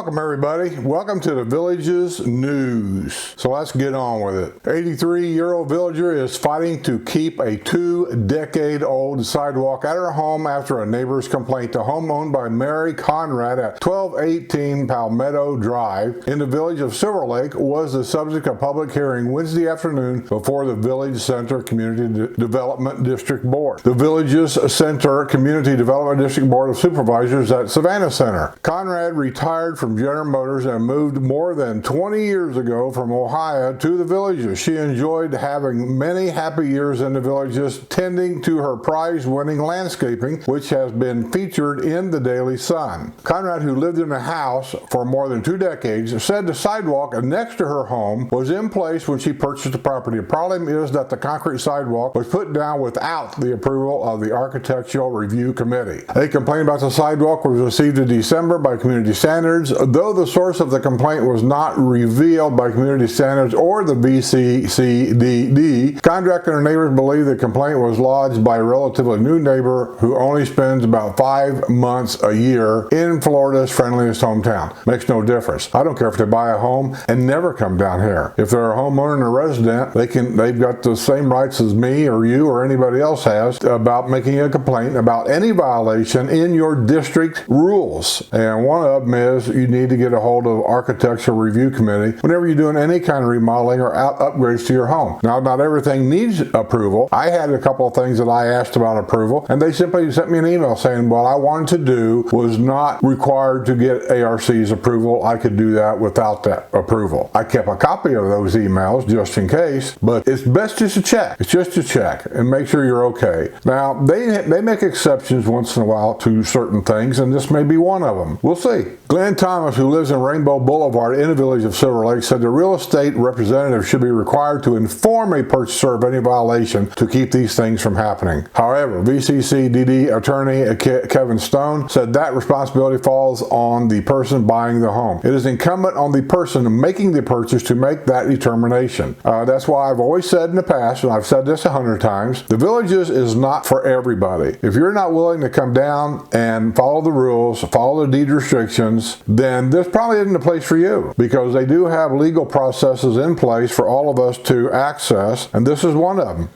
Welcome everybody. Welcome to the Village's News. So let's get on with it. 83-year-old villager is fighting to keep a 2-decade-old sidewalk at her home after a neighbor's complaint. The home owned by Mary Conrad at 1218 Palmetto Drive in the village of Silver Lake was the subject of public hearing Wednesday afternoon before the Village Center Community Development District Board. The Village's Center Community Development District Board of Supervisors at Savannah Center. Conrad retired from General Motors and moved more than 20 years ago from Ohio to the Villages. She enjoyed having many happy years in the Villages, tending to her prize-winning landscaping, which has been featured in the Daily Sun. Conrad, who lived in a house for more than 2 decades, said the sidewalk next to her home was in place when she purchased the property. The problem is that the concrete sidewalk was put down without the approval of the Architectural Review Committee. A complaint about the sidewalk was received in December by Community Standards, though the source of the complaint was not revealed by Community Standards or the VCCDD. Contractor and neighbors believe the complaint was lodged by a relatively new neighbor who only spends about 5 months a year in Florida's friendliest hometown. Makes no difference. I don't care if they buy a home and never come down here. If they're a homeowner and a resident, they've got the same rights as me or you or anybody else has about making a complaint about any violation in your district rules. And one of them is you need to get a hold of Architectural Review Committee whenever you're doing any kind of remodeling or upgrades to your home. Now, not everything needs approval. I had a couple of things that I asked about approval, and they simply sent me an email saying what I wanted to do was not required to get ARC's approval. I could do that without that approval. I kept a copy of those emails just in case, but it's best just to check. It's just to check and make sure you're okay. Now, they make exceptions once in a while to certain things, and this may be one of them. We'll see. Glenn Thomas, who lives in Rainbow Boulevard in the village of Silver Lake, said the real estate representative should be required to inform a purchaser of any violation to keep these things from happening. However, VCCDD attorney Kevin Stone said that responsibility falls on the person buying the home. It is incumbent on the person making the purchase to make that determination. That's why I've always said in the past, and I've said this 100 times, the Villages is not for everybody. If you're not willing to come down and follow the rules, follow the deed restrictions, then this probably isn't the place for you, because they do have legal processes in place for all of us to access, and this is one of them.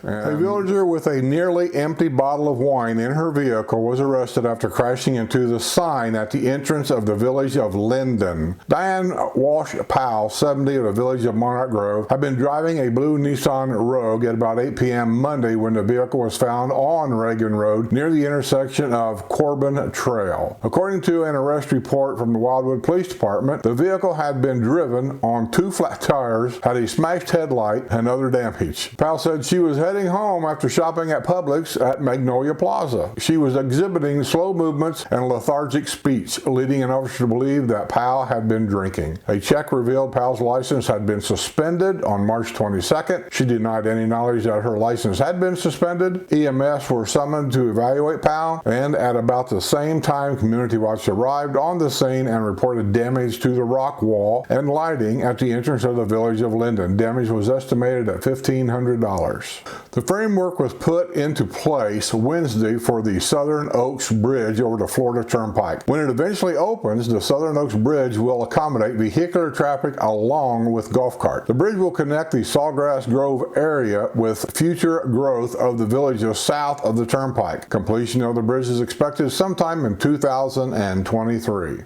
A villager with a nearly empty bottle of wine in her vehicle was arrested after crashing into the sign at the entrance of the village of Linden. Diane Walsh Powell, 70, of the village of Monarch Grove, had been driving a blue Nissan Rogue at about 8 p.m. Monday when the vehicle was found on Reagan Road near the intersection of Corbin Trail. According to an arrest report from the Wildwood Police Department, the vehicle had been driven on 2 flat tires, had a smashed headlight, and other damage. Powell said she was heading home after shopping at Publix at Magnolia Plaza. She was exhibiting slow movements and lethargic speech, leading an officer to believe that Powell had been drinking. A check revealed Powell's license had been suspended on March 22nd. She denied any knowledge that her license had been suspended. EMS were summoned to evaluate Powell, and at about the same time, Community Watch arrived on the scene and reported damage to the rock wall and lighting at the entrance of the village of Linden. Damage was estimated at $1,500. The framework was put into place Wednesday for the Southern Oaks Bridge over the Florida Turnpike. When it eventually opens, the Southern Oaks Bridge will accommodate vehicular traffic along with golf carts. The bridge will connect the Sawgrass Grove area with future growth of the villages south of the turnpike. Completion of the bridge is expected sometime in 2023.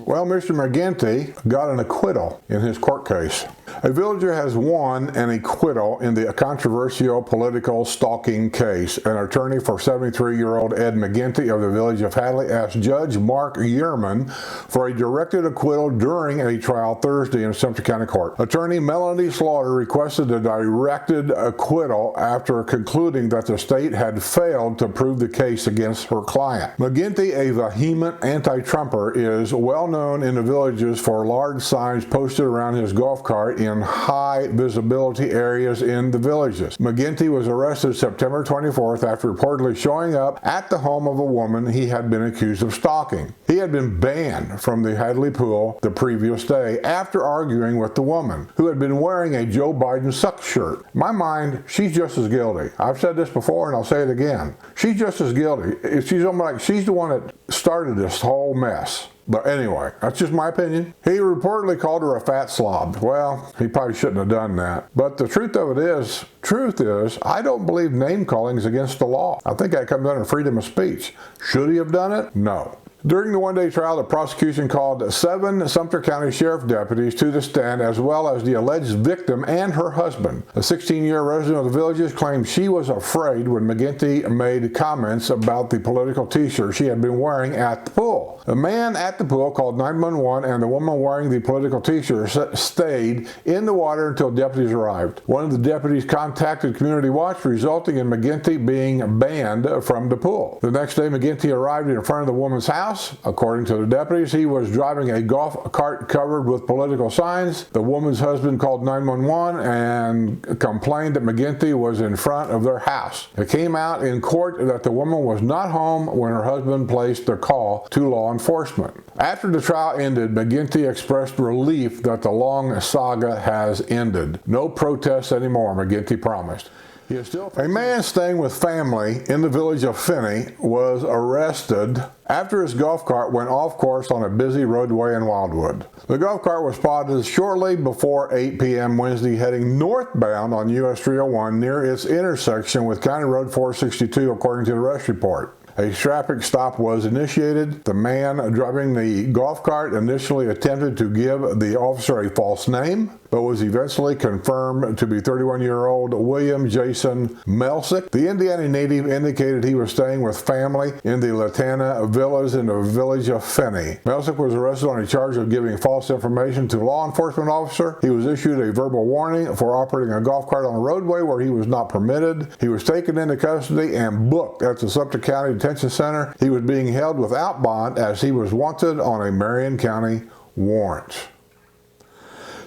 Well, Mr. McGinty got an acquittal in his court case. A villager has won an acquittal in the controversial political stalking case. An attorney for 73-year-old Ed McGinty of the village of Hadley asked Judge Mark Yearman for a directed acquittal during a trial Thursday in Sumter County Court. Attorney Melanie Slaughter requested a directed acquittal after concluding that the state had failed to prove the case against her client. McGinty, a vehement anti-Trumper, is well known in the villages for large signs posted around his golf cart in high visibility areas in the villages. McGinty was arrested September 24th after reportedly showing up at the home of a woman he had been accused of stalking. He had been banned from the Hadley pool the previous day after arguing with the woman, who had been wearing a Joe Biden suck shirt. In my mind, she's just as guilty. I've said this before and I'll say it again. She's just as guilty. She's the one that started this whole mess. But anyway, that's just my opinion. He reportedly called her a fat slob. Well, he probably shouldn't have done that. But the truth is, I don't believe name calling is against the law. I think that comes under freedom of speech. Should he have done it? No. During the one-day trial, the prosecution called 7 Sumter County Sheriff deputies to the stand, as well as the alleged victim and her husband. A 16-year resident of the Villages claimed she was afraid when McGinty made comments about the political t-shirt she had been wearing at the pool. The man at the pool called 911, and the woman wearing the political t-shirt stayed in the water until deputies arrived. One of the deputies contacted Community Watch, resulting in McGinty being banned from the pool. The next day, McGinty arrived in front of the woman's house. According to the deputies, he was driving a golf cart covered with political signs. The woman's husband called 911 and complained that McGinty was in front of their house. It came out in court that the woman was not home when her husband placed the call to law enforcement. After the trial ended, McGinty expressed relief that the long saga has ended. No protests anymore, McGinty promised. A man staying with family in the village of Finney was arrested after his golf cart went off course on a busy roadway in Wildwood. The golf cart was spotted shortly before 8 p.m. Wednesday heading northbound on US 301 near its intersection with County Road 462, according to the arrest report. A traffic stop was initiated. The man driving the golf cart initially attempted to give the officer a false name, but was eventually confirmed to be 31-year-old William Jason Melsick. The Indiana native indicated he was staying with family in the Latana Villas in the village of Finney. Melsick was arrested on a charge of giving false information to a law enforcement officer. He was issued a verbal warning for operating a golf cart on a roadway where he was not permitted. He was taken into custody and booked at the Sumter County Detention Center. He was being held without bond as he was wanted on a Marion County warrant.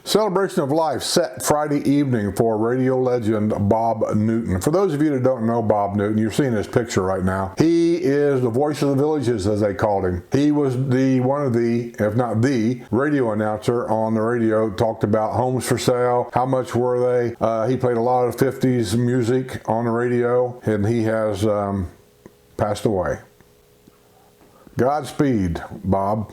Celebration of Life set Friday evening for radio legend Bob Newton. For those of you that don't know Bob Newton, you're seeing his picture right now. He is the voice of the villages, as they called him. He was one of the, if not the, radio announcer on the radio. Talked about homes for sale, how much were they. He played a lot of 50s music on the radio, and he has passed away. Godspeed, Bob.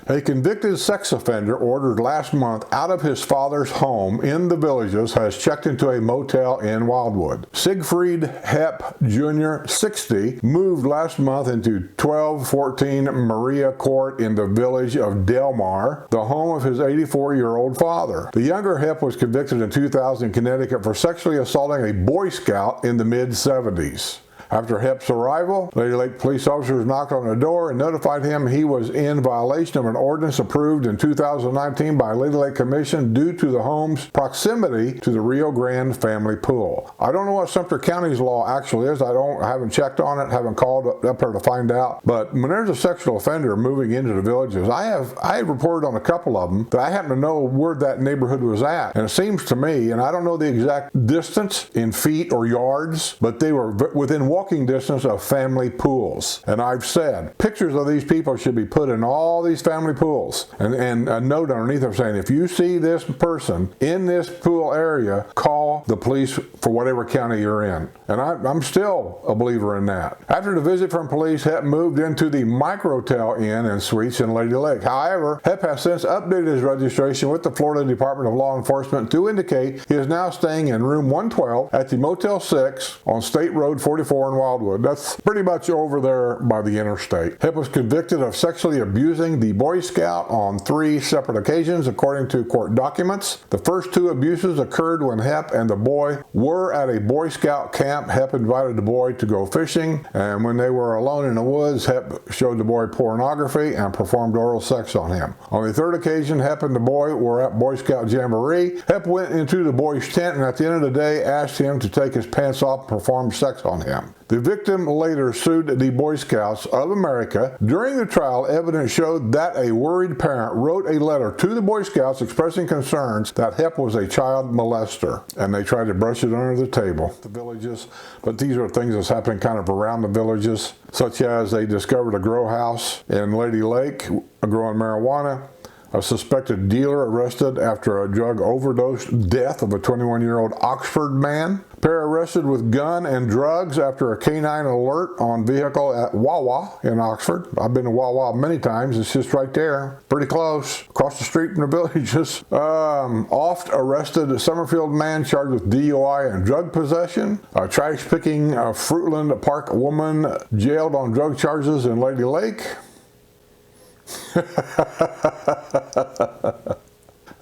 A convicted sex offender ordered last month out of his father's home in the Villages has checked into a motel in Wildwood. Siegfried Hepp Jr., 60, moved last month into 1214 Maria Court in the village of Delmar, the home of his 84-year-old father. The younger Hepp was convicted in 2000 in Connecticut for sexually assaulting a Boy Scout in the mid-70s. After Hepp's arrival, Lady Lake police officers knocked on the door and notified him he was in violation of an ordinance approved in 2019 by Lady Lake Commission due to the home's proximity to the Rio Grande family pool. I don't know what Sumter County's law actually is. I haven't checked on it, haven't called up there to find out. But when there's a sexual offender moving into the Villages, I have reported on a couple of them that I happen to know where that neighborhood was at. And it seems to me, and I don't know the exact distance in feet or yards, but they were within walking distance of family pools. And I've said pictures of these people should be put in all these family pools, and a note underneath them saying, if you see this person in this pool area, call the police for whatever county you're in. And I'm still a believer in that. After the visit from police, Hepp moved into the Microtel Inn and Suites in Lady Lake. However, Hepp has since updated his registration with the Florida Department of Law Enforcement to indicate he is now staying in room 112 at the Motel 6 on State Road 44 in Wildwood. That's pretty much over there by the interstate. Hepp was convicted of sexually abusing the Boy Scout on 3 separate occasions, according to court documents. The first 2 abuses occurred when Hepp and the boy were at a Boy Scout camp. Hepp invited the boy to go fishing, and when they were alone in the woods, Hepp showed the boy pornography and performed oral sex on him. On the 3rd occasion, Hepp and the boy were at Boy Scout Jamboree. Hepp went into the boy's tent and at the end of the day asked him to take his pants off and perform sex on him. The victim later sued the Boy Scouts of America. During the trial, evidence showed that a worried parent wrote a letter to the Boy Scouts expressing concerns that Hepp was a child molester, and they tried to brush it under the table. The Villages, but these are things that's happening kind of around the Villages, such as they discovered a grow house in Lady Lake growing marijuana. A suspected dealer arrested after a drug overdose death of a 21-year-old Oxford man. Pair arrested with gun and drugs after a canine alert on vehicle at Wawa in Oxford. I've been to Wawa many times. It's just right there. Pretty close. Across the street from the Villages. Oft arrested a Summerfield man charged with DUI and drug possession. A trash-picking Fruitland Park woman jailed on drug charges in Lady Lake.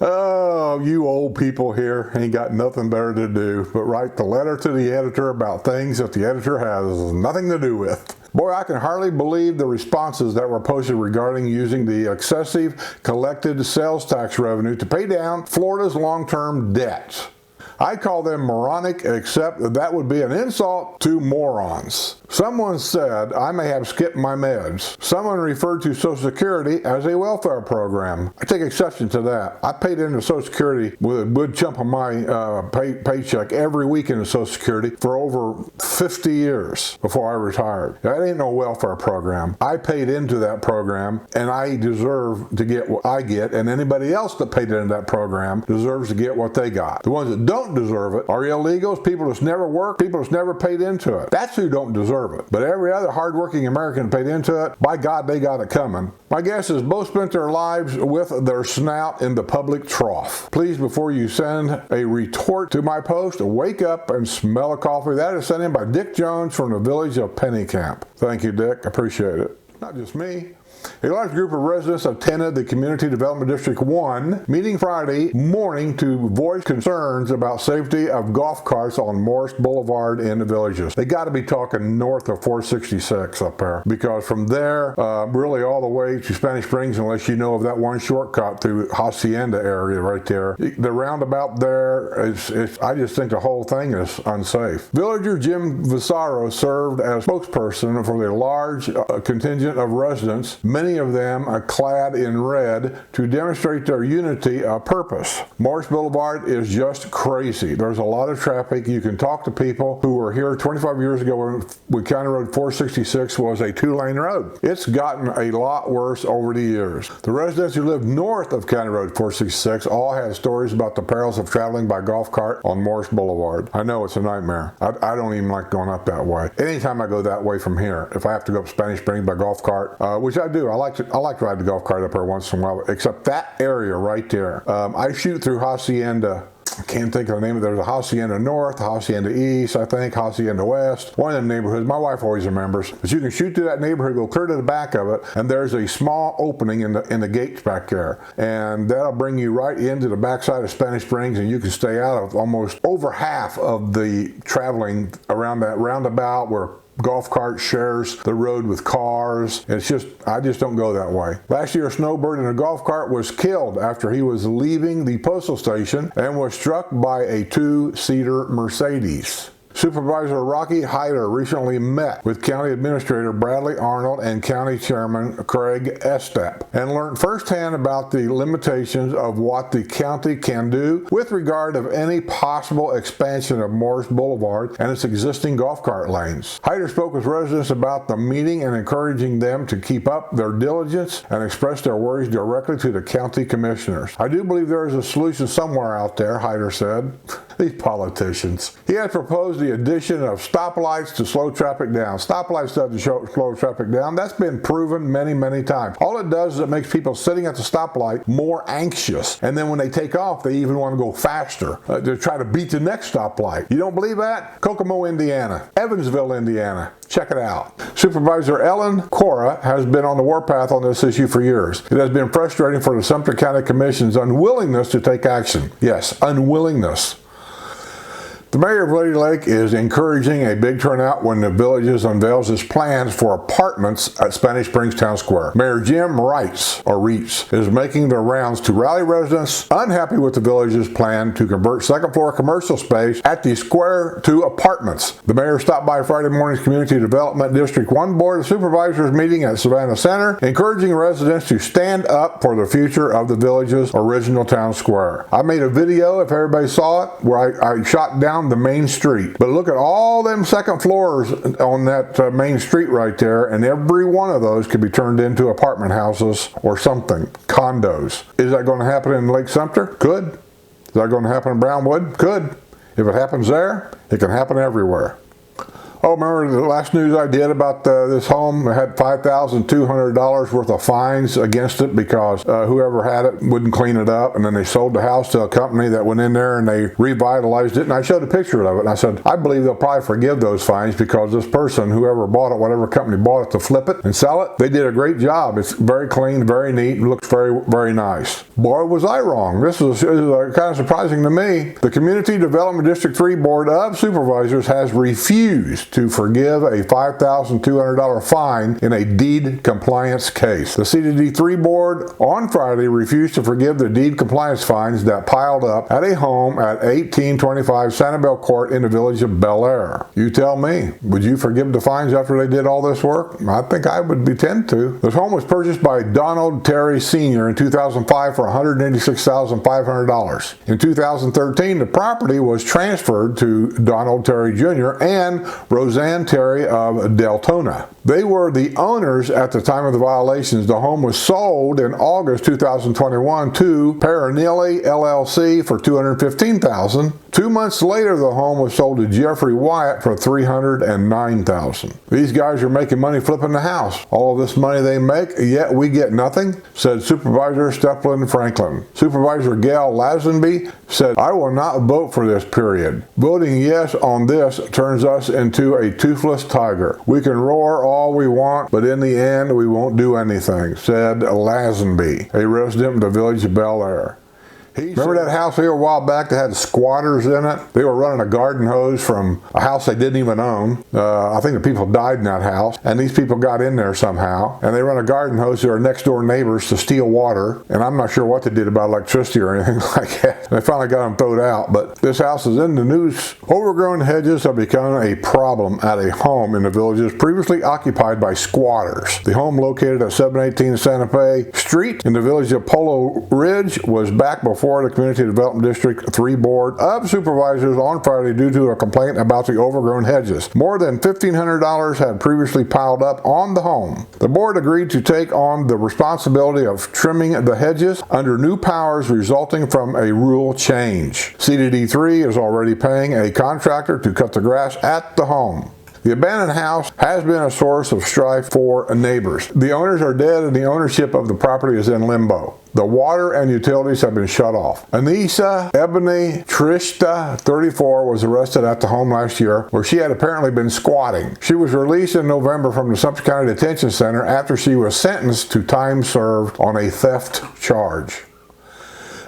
Oh, you old people here ain't got nothing better to do but write the letter to the editor about things that the editor has nothing to do with. Boy, I can hardly believe the responses that were posted regarding using the excessive collected sales tax revenue to pay down Florida's long-term debt. I call them moronic, except that would be an insult to morons. Someone said I may have skipped my meds. Someone referred to Social Security as a welfare program. I take exception to that. I paid into Social Security with a good chunk of my paycheck every week into Social Security for over 50 years before I retired. That ain't no welfare program. I paid into that program, and I deserve to get what I get, and anybody else that paid into that program deserves to get what they got. The ones that don't deserve it are illegals, people that's never worked, people that's never paid into it. That's who don't deserve it. But every other hardworking American paid into it, by God, they got it coming. My guess is both spent their lives with their snout in the public trough. Please, before you send a retort to my post, wake up and smell a coffee. That is sent in by Dick Jones from the village of Pennycamp. Thank you, Dick. Appreciate it. Not just me. A large group of residents attended the Community Development District 1 meeting Friday morning to voice concerns about safety of golf carts on Morris Boulevard in the Villages. They got to be talking north of 466 up there, because from there, really all the way to Spanish Springs, unless you know of that one shortcut through Hacienda area right there. The roundabout there, I just think the whole thing is unsafe. Villager Jim Visaro served as spokesperson for the large contingent of residents, many of them are clad in red, to demonstrate their unity of purpose. Morris Boulevard is just crazy. There's a lot of traffic. You can talk to people who were here 25 years ago when County Road 466 was a two-lane road. It's gotten a lot worse over the years. The residents who live north of County Road 466 all had stories about the perils of traveling by golf cart on Morris Boulevard. I know it's a nightmare. I don't even like going up that way. Anytime I go that way from here, if I have to go up Spanish Springs by golf cart, which I do. I like to ride the golf cart up there once in a while, except that area right there. I shoot through Hacienda. I can't think of the name of it. There's a Hacienda North, Hacienda East, I think, Hacienda West. One of them neighborhoods. My wife always remembers. But you can shoot through that neighborhood, go clear to the back of it, and there's a small opening in the gates back there. And that'll bring you right into the backside of Spanish Springs, and you can stay out of almost over half of the traveling around that roundabout where golf cart shares the road with cars. I just don't go that way. Last year, a snowbird in a golf cart was killed after he was leaving the postal station and was struck by a two-seater Mercedes. Supervisor Rocky Hyder recently met with County Administrator Bradley Arnold and County Chairman Craig Estep and learned firsthand about the limitations of what the county can do with regard of any possible expansion of Morris Boulevard and its existing golf cart lanes. Hyder spoke with residents about the meeting and encouraging them to keep up their diligence and express their worries directly to the county commissioners. I do believe there is a solution somewhere out there, Hyder said. These politicians. He had proposed the addition of stoplights to slow traffic down. Stoplights doesn't slow traffic down. That's been proven many, many times. All it does is it makes people sitting at the stoplight more anxious. And then when they take off, they even want to go faster to try to beat the next stoplight. You don't believe that? Kokomo, Indiana. Evansville, Indiana. Check it out. Supervisor Ellen Cora has been on the warpath on this issue for years. It has been frustrating for the Sumter County Commission's unwillingness to take action. Yes, unwillingness. The mayor of Lady Lake is encouraging a big turnout when the Villages unveils its plans for apartments at Spanish Springs Town Square. Mayor Jim Reitz is making the rounds to rally residents unhappy with the Villages' plan to convert second-floor commercial space at the square to apartments. The mayor stopped by Friday morning's Community Development District 1 Board of Supervisors meeting at Savannah Center, encouraging residents to stand up for the future of the Villages' original town square. I made a video, if everybody saw it, where I shot down down the main street. But look at all them second floors on that main street right there, and every one of those could be turned into apartment houses or something, condos. Is that going to happen in Lake Sumter? Could. Is that going to happen in Brownwood? Could. If it happens there, it can happen everywhere. Oh, remember the last news I did about this home? It had $5,200 worth of fines against it because whoever had it wouldn't clean it up, and then they sold the house to a company that went in there and they revitalized it, and I showed a picture of it, and I said, I believe they'll probably forgive those fines because this person, whoever bought it, whatever company bought it to flip it and sell it, they did a great job. It's very clean, very neat, looks very, very nice. Boy, was I wrong. This is kind of surprising to me. The Community Development District 3 Board of Supervisors has refused to forgive a $5,200 fine in a deed compliance case. The CDD3 board on Friday refused to forgive the deed compliance fines that piled up at a home at 1825 Sanibel Court in the village of Bel Air. You tell me, would you forgive the fines after they did all this work? I think I would be tempted to. This home was purchased by Donald Terry Sr. in 2005 for $186,500. In 2013, the property was transferred to Donald Terry Jr. and Roseanne Terry of Deltona. They were the owners at the time of the violations. The home was sold in August 2021 to Perenelli LLC for $215,000. 2 months later, the home was sold to Jeffrey Wyatt for $309,000. These guys are making money flipping the house. All of this money they make, yet we get nothing, said Supervisor Steplen Franklin. Supervisor Gail Lazenby said, I will not vote for this, period. Voting yes on this turns us into a toothless tiger. We can roar all we want, but in the end, we won't do anything, said Lazenby, a resident of the village of Bel Air. Remember that house here a while back that had squatters in it? They were running a garden hose from a house they didn't even own. I think the people died in that house, and these people got in there somehow, and they run a garden hose to their next door neighbors to steal water, and I'm not sure what they did about electricity or anything like that. They finally got them thrown out, but this house is in the news. Overgrown hedges have become a problem at a home in the villages previously occupied by squatters. The home located at 718 Santa Fe Street in the village of Polo Ridge was back before the Community Development District 3 Board of Supervisors on Friday due to a complaint about the overgrown hedges. More than $1,500 had previously piled up on the home. The board agreed to take on the responsibility of trimming the hedges under new powers resulting from a rule change. CDD3 is already paying a contractor to cut the grass at the home. The abandoned house has been a source of strife for neighbors. The owners are dead and the ownership of the property is in limbo. The water and utilities have been shut off. Anissa Ebony Trishta, 34, was arrested at the home last year where she had apparently been squatting. She was released in November from the Sumter County Detention Center after she was sentenced to time served on a theft charge.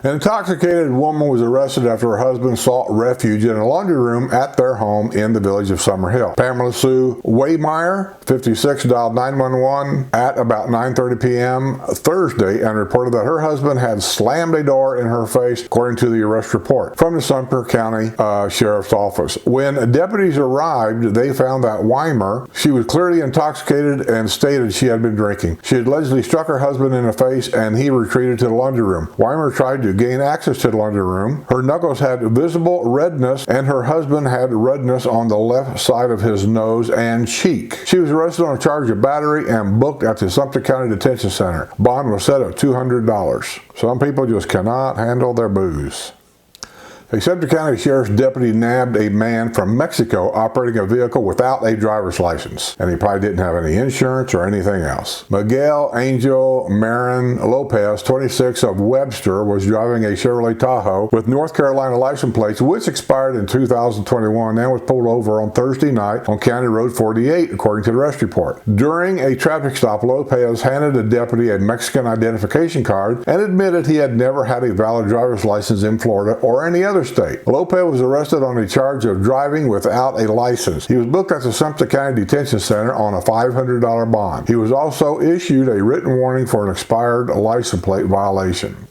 An intoxicated woman was arrested after her husband sought refuge in a laundry room at their home in the village of Summerhill. Pamela Sue Waymeyer, 56, dialed 911 at about 9:30 p.m. Thursday and reported that her husband had slammed a door in her face, according to the arrest report from the Sumter County Sheriff's Office. When deputies arrived, they found that Weimer, she was clearly intoxicated and stated she had been drinking. She had allegedly struck her husband in the face and he retreated to the laundry room. Weimer tried to gain access to the laundry room. Her knuckles had visible redness and her husband had redness on the left side of his nose and cheek. She was arrested on a charge of battery and booked at the Sumter County Detention Center. Bond was set at $200. Some people just cannot handle their booze. A Sumter County Sheriff's deputy nabbed a man from Mexico operating a vehicle without a driver's license, and he probably didn't have any insurance or anything else. Miguel Angel Marin Lopez, 26, of Webster, was driving a Chevrolet Tahoe with North Carolina license plates, which expired in 2021 and was pulled over on Thursday night on County Road 48, according to the arrest report. During a traffic stop, Lopez handed the deputy a Mexican identification card and admitted he had never had a valid driver's license in Florida or any other state. Lopez was arrested on a charge of driving without a license. He was booked at the Sumter County Detention Center on a $500 bond. He was also issued a written warning for an expired license plate violation.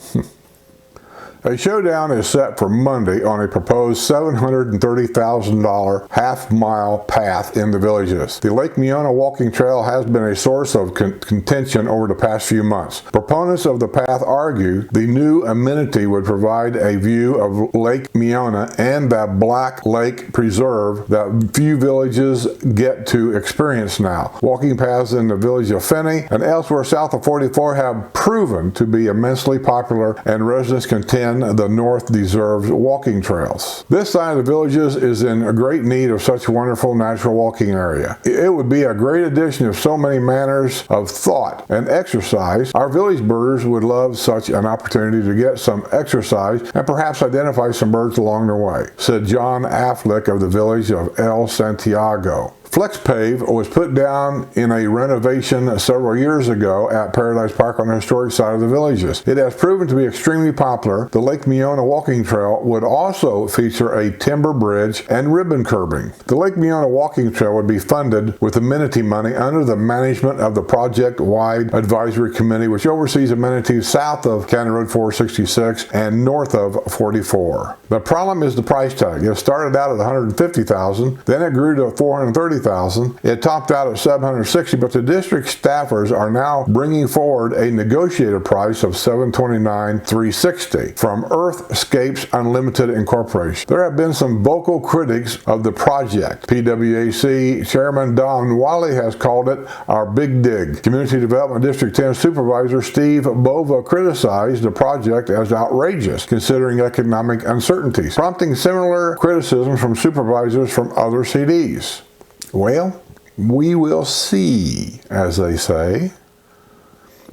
A showdown is set for Monday on a proposed $730,000 half-mile path in the villages. The Lake Meona walking trail has been a source of contention over the past few months. Proponents of the path argue the new amenity would provide a view of Lake Meona and the Black Lake Preserve that few villages get to experience now. Walking paths in the village of Finney and elsewhere south of 44 have proven to be immensely popular, and residents contend the North deserves walking trails. This side of the villages is in a great need of such a wonderful natural walking area. It would be a great addition of so many manners of thought and exercise. Our village birders would love such an opportunity to get some exercise and perhaps identify some birds along their way, said John Affleck of the village of El Santiago. FlexPave was put down in a renovation several years ago at Paradise Park on the historic side of the villages. It has proven to be extremely popular. The Lake Meona walking trail would also feature a timber bridge and ribbon curbing. The Lake Meona walking trail would be funded with amenity money under the management of the project-wide advisory committee, which oversees amenities south of County Road 466 and north of 44. The problem is the price tag. It started out at $150,000, then it grew to $430,000. It topped out at $760,000, but the district staffers are now bringing forward a negotiated price of $729,360 from Earthscapes Unlimited Incorporation. There have been some vocal critics of the project. PWAC Chairman Don Wiley has called it our big dig. Community Development District 10 Supervisor Steve Bova criticized the project as outrageous, considering economic uncertainties, prompting similar criticism from supervisors from other CDs. Well, we will see, as they say.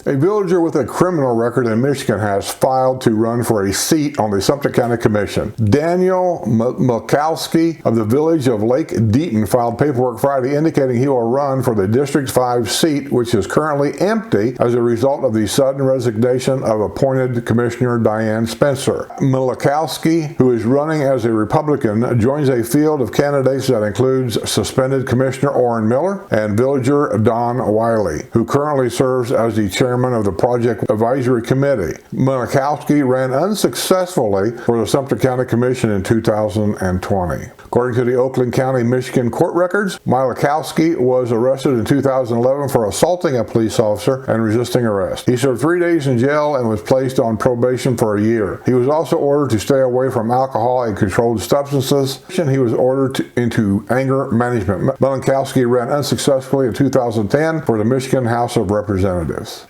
A villager with a criminal record in Michigan has filed to run for a seat on the Sumter County Commission. Daniel Milkowski of the village of Lake Deaton filed paperwork Friday indicating he will run for the District 5 seat, which is currently empty as a result of the sudden resignation of appointed Commissioner Diane Spencer. Milkowski, who is running as a Republican, joins a field of candidates that includes suspended Commissioner Orrin Miller and villager Don Wiley, who currently serves as the chairman of the Project Advisory Committee. Milkowski ran unsuccessfully for the Sumter County Commission in 2020. According to the Oakland County, Michigan court records, Milkowski was arrested in 2011 for assaulting a police officer and resisting arrest. He served 3 days in jail and was placed on probation for a year. He was also ordered to stay away from alcohol and controlled substances. He was ordered into anger management. Milkowski ran unsuccessfully in 2010 for the Michigan House of Representatives.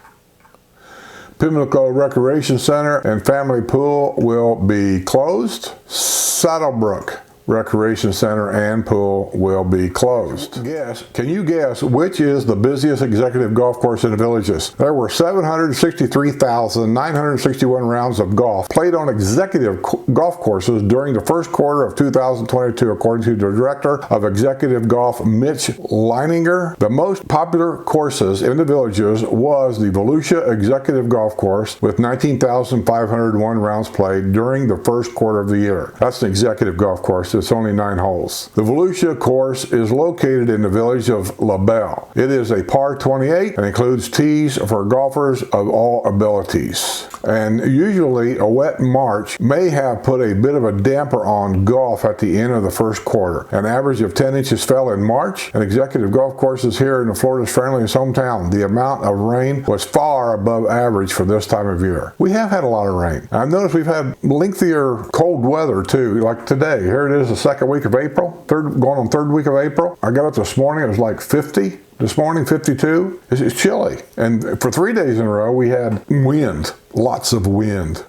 Pimlico Recreation Center and Family Pool will be closed. Saddlebrook Recreation Center and pool will be closed. Can you guess which is the busiest executive golf course in the villages? There were 763,961 rounds of golf played on executive golf courses during the first quarter of 2022, according to the Director of Executive Golf, Mitch Leininger. The most popular courses in the villages was the Volusia Executive Golf Course with 19,501 rounds played during the first quarter of the year. That's an executive golf course. It's only 9 holes. The Volusia course is located in the village of LaBelle. It is a par 28 and includes tees for golfers of all abilities. And usually a wet March may have put a bit of a damper on golf at the end of the first quarter. An average of 10 inches fell in March, and executive golf courses here in the Florida's friendliest hometown. The amount of rain was far above average for this time of year. We have had a lot of rain. I've noticed we've had lengthier cold weather too, like today. Here it is, the second week of April, going on third week of April. I got up this morning, it was like 50. This morning, 52. It's chilly. And for 3 days in a row, we had wind, lots of wind.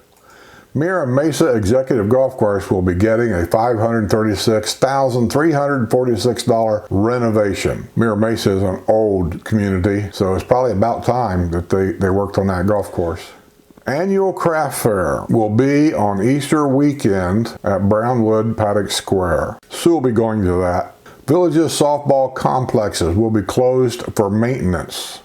Mira Mesa Executive Golf Course will be getting a $536,346 renovation. Mira Mesa is an old community, so it's probably about time that they worked on that golf course. Annual craft fair will be on Easter weekend at Brownwood Paddock Square. Sue will be going to that. Villages softball complexes will be closed for maintenance.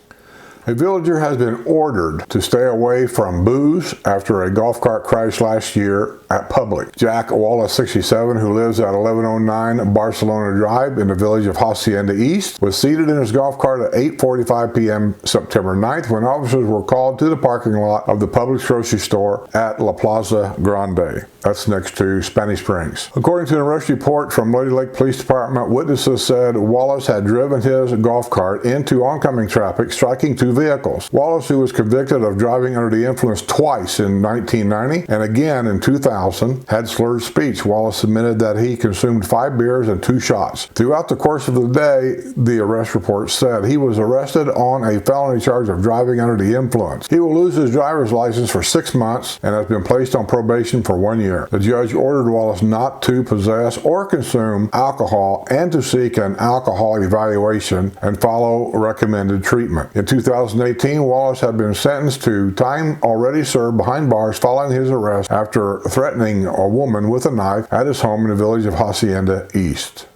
A villager has been ordered to stay away from booze after a golf cart crash last year at Public. Jack Wallace, 67, who lives at 1109 Barcelona Drive in the village of Hacienda East, was seated in his golf cart at 8:45 p.m. September 9th when officers were called to the parking lot of the Publix grocery store at La Plaza Grande. That's next to Spanish Springs. According to an arrest report from Lady Lake Police Department, witnesses said Wallace had driven his golf cart into oncoming traffic, striking two vehicles. Wallace, who was convicted of driving under the influence twice in 1990 and again in 2000, had slurred speech. Wallace admitted that he consumed 5 beers and 2 shots. Throughout the course of the day, the arrest report said he was arrested on a felony charge of driving under the influence. He will lose his driver's license for 6 months and has been placed on probation for 1 year. The judge ordered Wallace not to possess or consume alcohol and to seek an alcohol evaluation and follow recommended treatment. In 2018, Wallace had been sentenced to time already served behind bars following his arrest after threatening a woman with a knife at his home in the village of Hacienda East.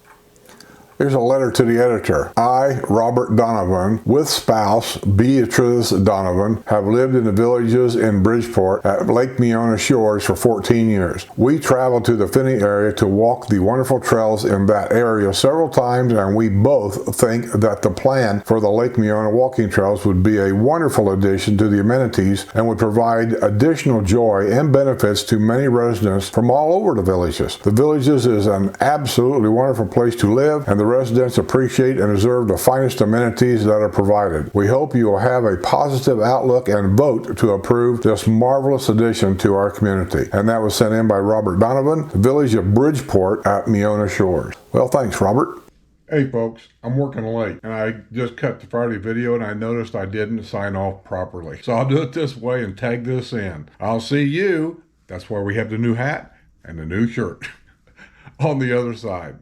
Here's a letter to the editor. I, Robert Donovan, with spouse Beatrice Donovan, have lived in the villages in Bridgeport at Lake Meona Shores for 14 years. We traveled to the Finney area to walk the wonderful trails in that area several times, and we both think that the plan for the Lake Meona walking trails would be a wonderful addition to the amenities and would provide additional joy and benefits to many residents from all over the villages. The villages is an absolutely wonderful place to live, and the residents appreciate and deserve the finest amenities that are provided. We hope you will have a positive outlook and vote to approve this marvelous addition to our community. And that was sent in by Robert Donovan, village of Bridgeport at Meona Shores. Well, thanks, Robert. Hey folks, I'm working late and I just cut the Friday video and I noticed I didn't sign off properly. So I'll do it this way and tag this in. I'll see you, that's why we have the new hat and the new shirt, on the other side.